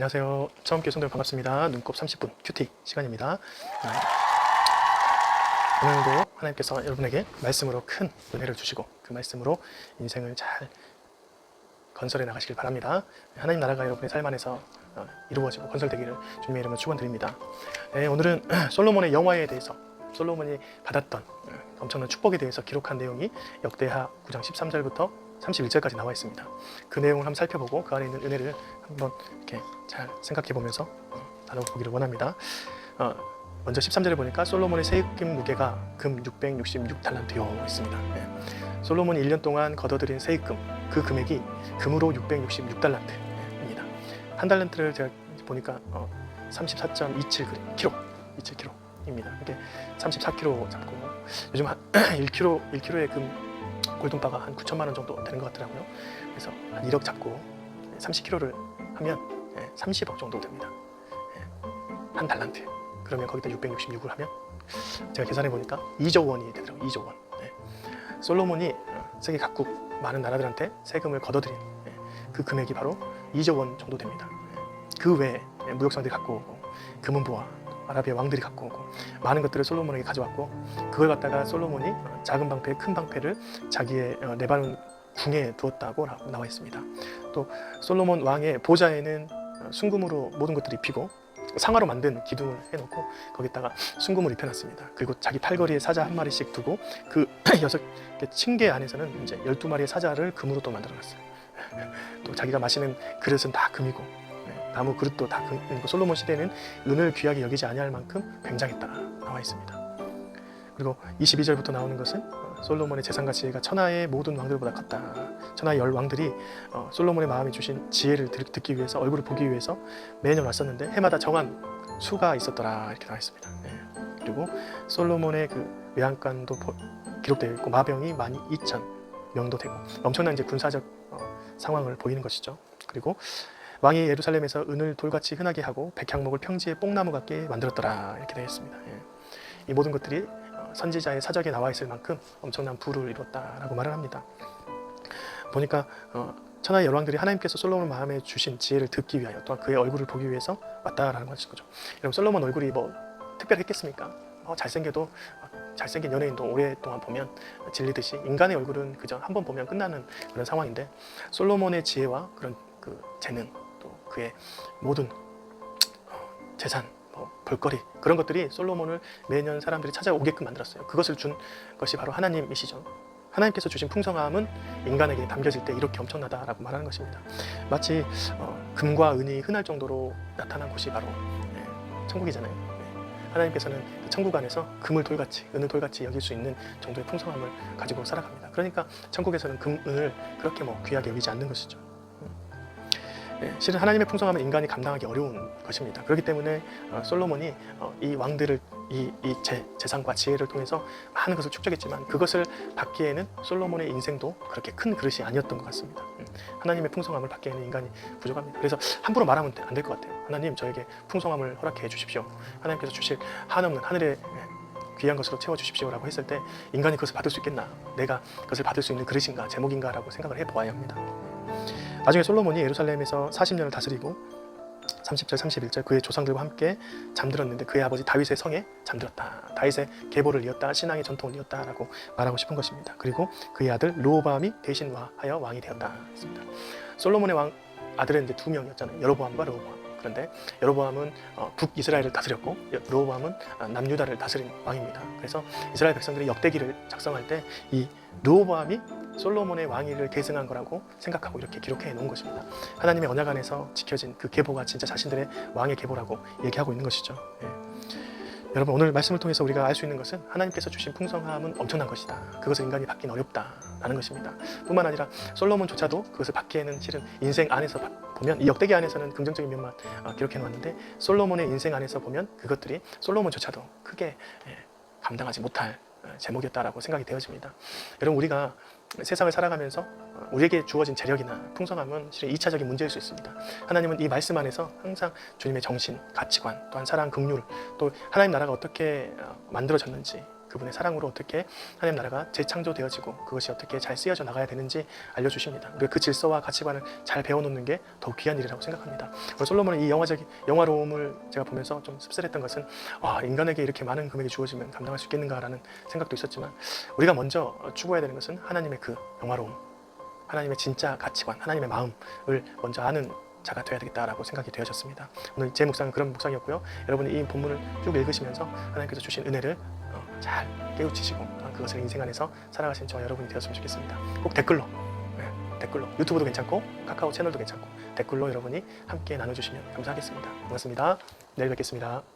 안녕하세요. 처음 뵙게 성도님 반갑습니다. 눈곱 30분 큐티 시간입니다. 오늘도 하나님께서 여러분에게 말씀으로 큰 은혜를 주시고 그 말씀으로 인생을 잘 건설해 나가시길 바랍니다. 하나님 나라가 여러분의 삶 안에서 이루어지고 건설되기를 주님의 이름으로 축원드립니다. 오늘은 솔로몬의 영화에 대해서 솔로몬이 받았던 엄청난 축복에 대해서 기록한 내용이 역대하 9장 13절부터 31절까지 나와 있습니다. 그 내용을 한번 살펴보고 그 안에 있는 은혜를 한번 이렇게 잘 생각해 보면서 나눠보기를 원합니다. 먼저 13절에 보니까 솔로몬의 세금 무게가 금 666달란트여 있습니다. 솔로몬이 1년 동안 걷어들인 세금, 그 금액이 금으로 666달란트입니다. 한 달란트를 제가 보니까 34.27kg입니다. 이게 34kg 잡고 요즘 한 1kg의 금 골동가가 한 9천만 원 정도 되는 것 같더라고요. 그래서 한 1억 잡고 30kg를 하면 30억 정도 됩니다. 한 달란트. 그러면 거기다 666을 하면 제가 계산해 보니까 2조 원이 되더라고요. 2조 원. 솔로몬이 세계 각국 많은 나라들한테 세금을 걷어들인 그 금액이 바로 2조 원 정도 됩니다. 그 외에 무역상들이 갖고 오고 금은보화 아라비아 왕들이 갖고 오고 많은 것들을 솔로몬에게 가져왔고 그걸 갖다가 솔로몬이 작은 방패, 큰 방패를 자기의 레바논 궁에 두었다고 나와 있습니다. 또 솔로몬 왕의 보좌에는 순금으로 모든 것들을 입히고 상아로 만든 기둥을 해놓고 거기다가 순금을 입혀놨습니다. 그리고 자기 팔걸이에 사자 한 마리씩 두고 그 6개 층계 안에서는 이제 12마리의 사자를 금으로 또 만들어놨어요. 또 자기가 마시는 그릇은 다 금이고 나무 그릇도 다 금이고 솔로몬 시대에는 은을 귀하게 여기지 아니할 만큼 굉장했다 나와 있습니다. 그리고 22절부터 나오는 것은 솔로몬의 재산 가치가 천하의 모든 왕들보다 컸다. 천하의 10왕들이 솔로몬의 마음이 주신 지혜를 듣기 위해서 얼굴을 보기 위해서 매년 왔었는데 해마다 정한 수가 있었더라 이렇게 나와 있습니다. 그리고 솔로몬의 그 외양간도 기록되어 있고 마병이 12,000명도 되고 엄청난 이제 군사적 상황을 보이는 것이죠. 그리고 왕이 예루살렘에서 은을 돌같이 흔하게 하고 백향목을 평지에 뽕나무 같게 만들었더라 이렇게 되어 있습니다. 이 모든 것들이 선지자의 사적에 나와 있을 만큼 엄청난 부를 이뤘다라고 말을 합니다. 보니까 천하의 열왕들이 하나님께서 솔로몬 마음에 주신 지혜를 듣기 위하여 또한 그의 얼굴을 보기 위해서 왔다라는 것인 거죠. 여러분 솔로몬 얼굴이 뭐 특별했겠습니까? 잘생겨도 잘생긴 연예인도 오랫동안 보면 질리듯이 인간의 얼굴은 그저 한 번 보면 끝나는 그런 상황인데 솔로몬의 지혜와 그런 그 재능 또 그의 모든 재산 볼거리 그런 것들이 솔로몬을 매년 사람들이 찾아오게끔 만들었어요. 그것을 준 것이 바로 하나님이시죠. 하나님께서 주신 풍성함은 인간에게 담겨질 때 이렇게 엄청나다라고 말하는 것입니다. 마치 금과 은이 흔할 정도로 나타난 곳이 바로 천국이잖아요. 하나님께서는 그 천국 안에서 금을 돌같이 은을 돌같이 여길 수 있는 정도의 풍성함을 가지고 살아갑니다. 그러니까 천국에서는 금, 은을 그렇게 귀하게 여기지 않는 것이죠. 실은 하나님의 풍성함은 인간이 감당하기 어려운 것입니다. 그렇기 때문에 솔로몬이 이 왕들을 이 재산과 지혜를 통해서 많은 것을 축적했지만 그것을 받기에는 솔로몬의 인생도 그렇게 큰 그릇이 아니었던 것 같습니다. 하나님의 풍성함을 받기에는 인간이 부족합니다. 그래서 함부로 말하면 안 될 것 같아요. 하나님 저에게 풍성함을 허락해 주십시오. 하나님께서 주실 한없는 하늘의 귀한 것으로 채워주십시오 라고 했을 때 인간이 그것을 받을 수 있겠나? 내가 그것을 받을 수 있는 그릇인가 제목인가 라고 생각을 해보아야 합니다. 나중에 솔로몬이 예루살렘에서 40년을 다스리고 30절 31절 그의 조상들과 함께 잠들었는데 그의 아버지 다윗의 성에 잠들었다. 다윗의 계보를 이었다. 신앙의 전통을 이었다 라고 말하고 싶은 것입니다. 그리고 그의 아들 르호보암이 대신하여 왕이 되었다 했습니다. 솔로몬의 아들은 이제 두 명이었잖아요. 여로보암과 르호보암. 그런데 여로보암은 북이스라엘을 다스렸고 르호보암은 남유다를 다스린 왕입니다. 그래서 이스라엘 백성들이 역대기를 작성할 때 이 르호보암이 솔로몬의 왕위를 계승한 거라고 생각하고 이렇게 기록해 놓은 것입니다. 하나님의 언약 안에서 지켜진 그 계보가 진짜 자신들의 왕의 계보라고 얘기하고 있는 것이죠. 여러분 오늘 말씀을 통해서 우리가 알 수 있는 것은 하나님께서 주신 풍성함은 엄청난 것이다. 그것을 인간이 받기는 어렵다라는 것입니다. 뿐만 아니라 솔로몬조차도 그것을 받기에는 실은 인생 안에서 보면 이 역대기 안에서는 긍정적인 면만 기록해 놓았는데 솔로몬의 인생 안에서 보면 그것들이 솔로몬조차도 크게 감당하지 못할 제목이었다라고 생각이 되어집니다. 여러분 우리가 세상을 살아가면서 우리에게 주어진 재력이나 풍성함은 실은 2차적인 문제일 수 있습니다. 하나님은 이 말씀 안에서 항상 주님의 정신, 가치관, 또한 사랑, 긍휼, 또 하나님 나라가 어떻게 만들어졌는지 그 그분의 사랑으로 어떻게 하나님 나라가 재창조되어지고 그것이 어떻게 잘 쓰여져 나가야 되는지 알려주십니다. 우리가 그 질서와 가치관을 잘 배워놓는 게 더욱 귀한 일이라고 생각합니다. 오늘 솔로몬은 이 영화로움을 제가 보면서 좀 씁쓸했던 것은 인간에게 이렇게 많은 금액이 주어지면 감당할 수 있겠는가라는 생각도 있었지만 우리가 먼저 추구해야 되는 것은 하나님의 그 영화로움, 하나님의 진짜 가치관, 하나님의 마음을 먼저 아는 자가 되어야 되겠다라고 생각이 되어졌습니다. 오늘 제 묵상은 그런 묵상이었고요. 여러분이 이 본문을 쭉 읽으시면서 하나님께서 주신 은혜를 잘 깨우치시고 그것을 인생 안에서 살아가신 저와 여러분이 되었으면 좋겠습니다. 꼭 댓글로 유튜브도 괜찮고 카카오 채널도 괜찮고 댓글로 여러분이 함께 나눠주시면 감사하겠습니다. 고맙습니다. 내일 뵙겠습니다.